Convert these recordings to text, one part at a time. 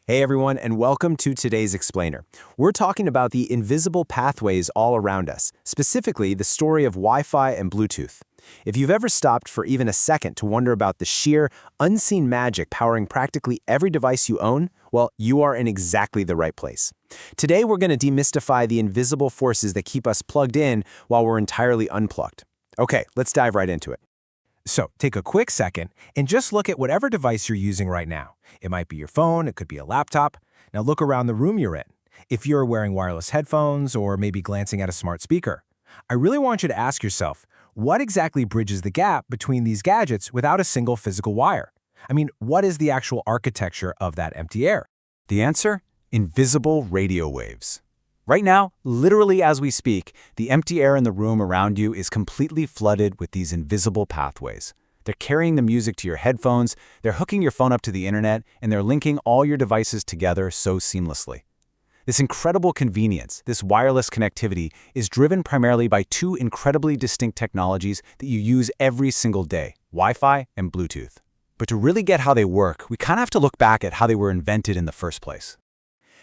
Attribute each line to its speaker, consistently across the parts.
Speaker 1: Hey everyone, and welcome to today's Explainer. We're talking about the invisible pathways all around us, specifically the story of Wi-Fi and Bluetooth. If you've ever stopped for even a second to wonder about the sheer, unseen magic powering practically every device you own, well, you are in exactly the right place. Today we're going to demystify the invisible forces that keep us plugged in while we're entirely unplugged. Okay, let's dive right into it.
Speaker 2: So take a quick second and just look at whatever device you're using right now. It might be your phone, it could be a laptop. Now look around the room you're in. If you're wearing wireless headphones or maybe glancing at a smart speaker, I really want you to ask yourself, what exactly bridges the gap between these gadgets without a single physical wire? I mean, what is the actual architecture of that empty air?
Speaker 3: The answer? Invisible radio waves. Right now, literally as we speak, the empty air in the room around you is completely flooded with these invisible pathways. They're carrying the music to your headphones, they're hooking your phone up to the internet, and they're linking all your devices together so seamlessly. This incredible convenience, this wireless connectivity, is driven primarily by two incredibly distinct technologies that you use every single day, Wi-Fi and Bluetooth. But to really get how they work, we kind of have to look back at how they were invented in the first place.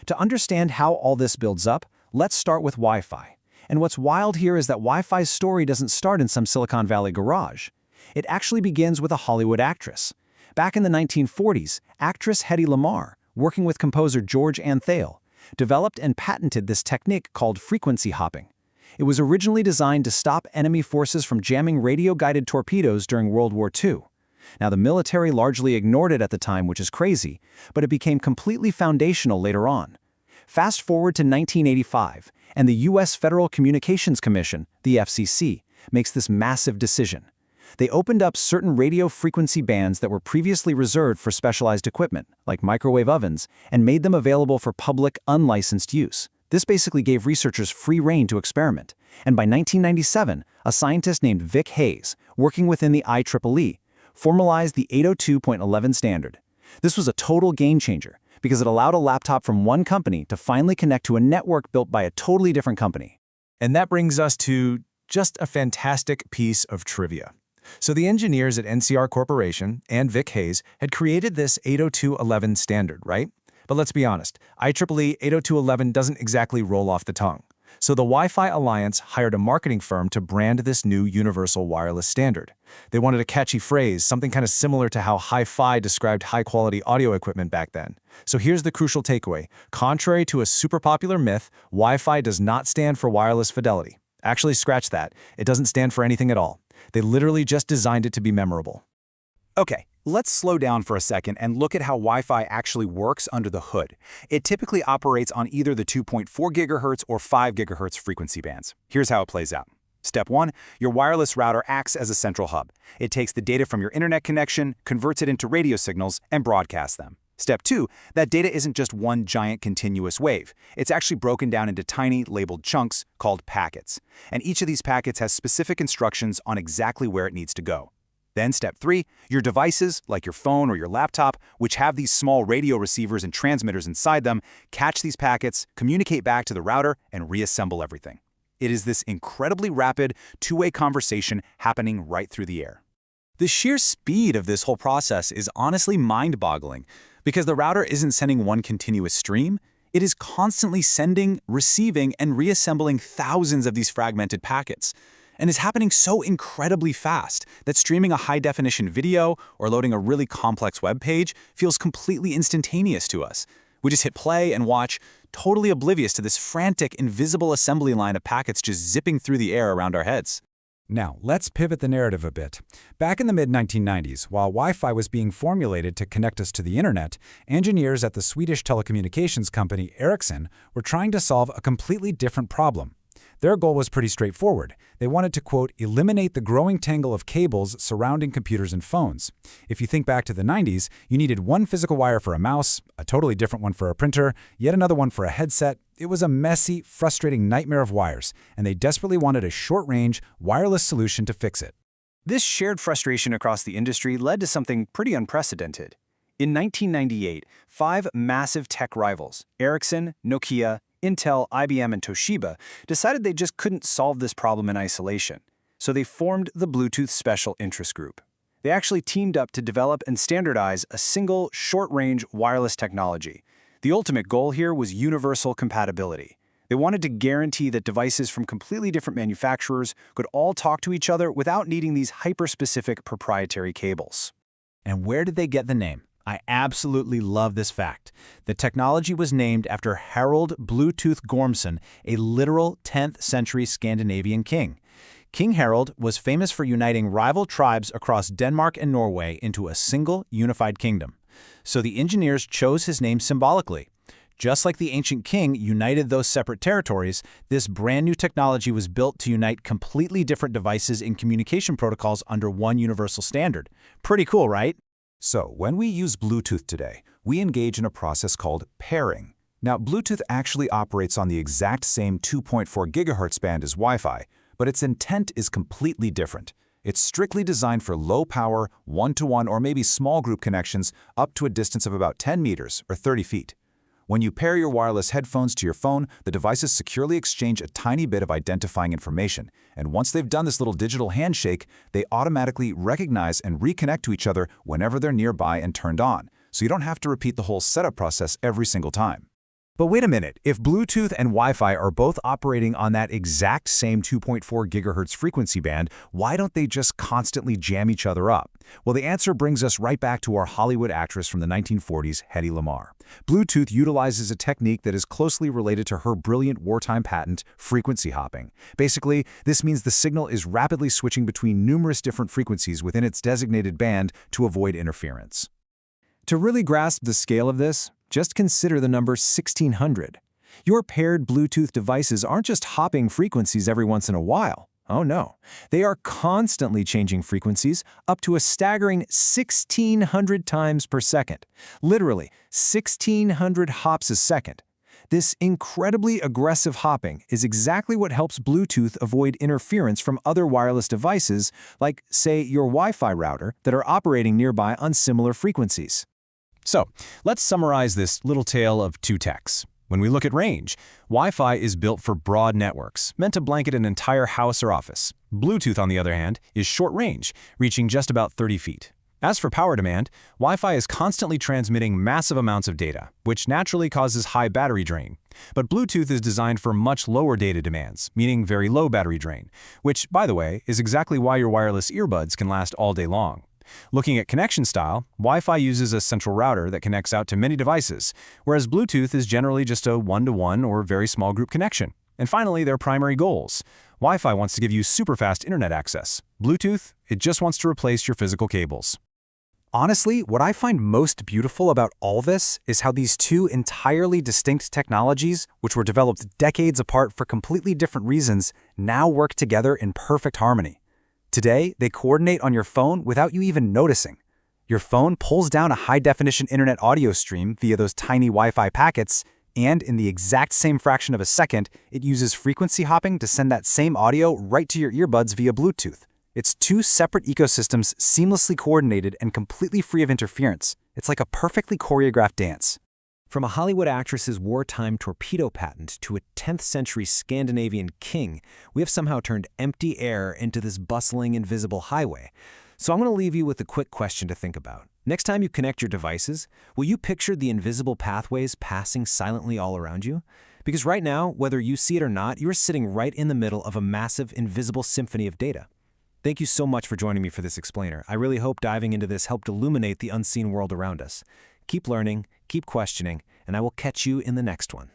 Speaker 4: To understand how all this builds up, let's start with Wi-Fi. And what's wild here is that Wi-Fi's story doesn't start in some Silicon Valley garage. It actually begins with a Hollywood actress. Back in the 1940s, actress Hedy Lamarr, working with composer George Antheil, developed and patented this technique called frequency hopping. It was originally designed to stop enemy forces from jamming radio-guided torpedoes during World War II. Now, the military largely ignored it at the time, which is crazy, but it became completely foundational later on. Fast forward to 1985, and the U.S. Federal Communications Commission, the FCC, makes this massive decision. They opened up certain radio frequency bands that were previously reserved for specialized equipment, like microwave ovens, and made them available for public, unlicensed use. This basically gave researchers free rein to experiment. And by 1997, a scientist named Vic Hayes, working within the IEEE, formalized the 802.11 standard. This was a total game changer, because it allowed a laptop from one company to finally connect to a network built by a totally different company.
Speaker 2: And that brings us to just a fantastic piece of trivia. So the engineers at NCR Corporation and Vic Hayes had created this 802.11 standard, right? But let's be honest, IEEE 802.11 doesn't exactly roll off the tongue. So the Wi-Fi Alliance hired a marketing firm to brand this new universal wireless standard. They wanted a catchy phrase, something kind of similar to how hi-fi described high-quality audio equipment back then. So here's the crucial takeaway. Contrary to a super popular myth, Wi-Fi does not stand for wireless fidelity. Actually, scratch that. It doesn't stand for anything at all. They literally just designed it to be memorable.
Speaker 3: Okay, let's slow down for a second and look at how Wi-Fi actually works under the hood. It typically operates on either the 2.4 GHz or 5 GHz frequency bands. Here's how it plays out. Step 1, your wireless router acts as a central hub. It takes the data from your internet connection, converts it into radio signals, and broadcasts them. Step 2, that data isn't just one giant continuous wave. It's actually broken down into tiny, labeled chunks called packets. And each of these packets has specific instructions on exactly where it needs to go. Then step 3, your devices, like your phone or your laptop, which have these small radio receivers and transmitters inside them, catch these packets, communicate back to the router, and reassemble everything. It is this incredibly rapid, two-way conversation happening right through the air. The sheer speed of this whole process is honestly mind-boggling, because the router isn't sending one continuous stream, it is constantly sending, receiving, and reassembling thousands of these fragmented packets. And it's happening so incredibly fast that streaming a high-definition video or loading a really complex web page feels completely instantaneous to us. We just hit play and watch, totally oblivious to this frantic, invisible assembly line of packets just zipping through the air around our heads.
Speaker 5: Now, let's pivot the narrative a bit. Back in the mid-1990s, while Wi-Fi was being formulated to connect us to the internet, engineers at the Swedish telecommunications company Ericsson were trying to solve a completely different problem. Their goal was pretty straightforward. They wanted to, quote, eliminate the growing tangle of cables surrounding computers and phones. If you think back to the 90s, you needed one physical wire for a mouse, a totally different one for a printer, yet another one for a headset. It was a messy, frustrating nightmare of wires, and they desperately wanted a short-range, wireless solution to fix it.
Speaker 4: This shared frustration across the industry led to something pretty unprecedented. In 1998, 5 massive tech rivals, Ericsson, Nokia, Intel, IBM, and Toshiba, decided they just couldn't solve this problem in isolation. So they formed the Bluetooth Special Interest Group. They actually teamed up to develop and standardize a single, short-range wireless technology. The ultimate goal here was universal compatibility. They wanted to guarantee that devices from completely different manufacturers could all talk to each other without needing these hyper-specific proprietary cables. And where did they get the name? I absolutely love this fact. The technology was named after Harald Bluetooth Gormson, a literal 10th century Scandinavian king. King Harald was famous for uniting rival tribes across Denmark and Norway into a single, unified kingdom. So the engineers chose his name symbolically. Just like the ancient king united those separate territories, this brand new technology was built to unite completely different devices in communication protocols under one universal standard. Pretty cool, right?
Speaker 2: So, when we use Bluetooth today, we engage in a process called pairing. Now, Bluetooth actually operates on the exact same 2.4 gigahertz band as Wi-Fi, but its intent is completely different. It's strictly designed for low-power, one-to-one or maybe small group connections up to a distance of about 10 meters or 30 feet. When you pair your wireless headphones to your phone, the devices securely exchange a tiny bit of identifying information, and once they've done this little digital handshake, they automatically recognize and reconnect to each other whenever they're nearby and turned on, so you don't have to repeat the whole setup process every single time.
Speaker 4: But wait a minute, if Bluetooth and Wi-Fi are both operating on that exact same 2.4 gigahertz frequency band, why don't they just constantly jam each other up? Well, the answer brings us right back to our Hollywood actress from the 1940s, Hedy Lamarr. Bluetooth utilizes a technique that is closely related to her brilliant wartime patent, frequency hopping. Basically, this means the signal is rapidly switching between numerous different frequencies within its designated band to avoid interference. To really grasp the scale of this, just consider the number 1600. Your paired Bluetooth devices aren't just hopping frequencies every once in a while. Oh no, they are constantly changing frequencies up to a staggering 1600 times per second. Literally, 1600 hops a second. This incredibly aggressive hopping is exactly what helps Bluetooth avoid interference from other wireless devices, like, say, your Wi-Fi router, that are operating nearby on similar frequencies. So, let's summarize this little tale of two techs. When we look at range, Wi-Fi is built for broad networks, meant to blanket an entire house or office. Bluetooth, on the other hand, is short range, reaching just about 30 feet. As for power demand, Wi-Fi is constantly transmitting massive amounts of data, which naturally causes high battery drain. But Bluetooth is designed for much lower data demands, meaning very low battery drain, which, by the way, is exactly why your wireless earbuds can last all day long. Looking at connection style, Wi-Fi uses a central router that connects out to many devices, whereas Bluetooth is generally just a one-to-one or very small group connection. And finally, their primary goals. Wi-Fi wants to give you super fast internet access. Bluetooth, it just wants to replace your physical cables. Honestly, what I find most beautiful about all this is how these two entirely distinct technologies, which were developed decades apart for completely different reasons, now work together in perfect harmony. Today, they coordinate on your phone without you even noticing. Your phone pulls down a high-definition internet audio stream via those tiny Wi-Fi packets, and in the exact same fraction of a second, it uses frequency hopping to send that same audio right to your earbuds via Bluetooth. It's two separate ecosystems seamlessly coordinated and completely free of interference. It's like a perfectly choreographed dance. From a Hollywood actress's wartime torpedo patent to a 10th century Scandinavian king, we have somehow turned empty air into this bustling, invisible highway. So I'm going to leave you with a quick question to think about. Next time you connect your devices, will you picture the invisible pathways passing silently all around you? Because right now, whether you see it or not, you're sitting right in the middle of a massive, invisible symphony of data. Thank you so much for joining me for this explainer. I really hope diving into this helped illuminate the unseen world around us. Keep learning, keep questioning, and I will catch you in the next one.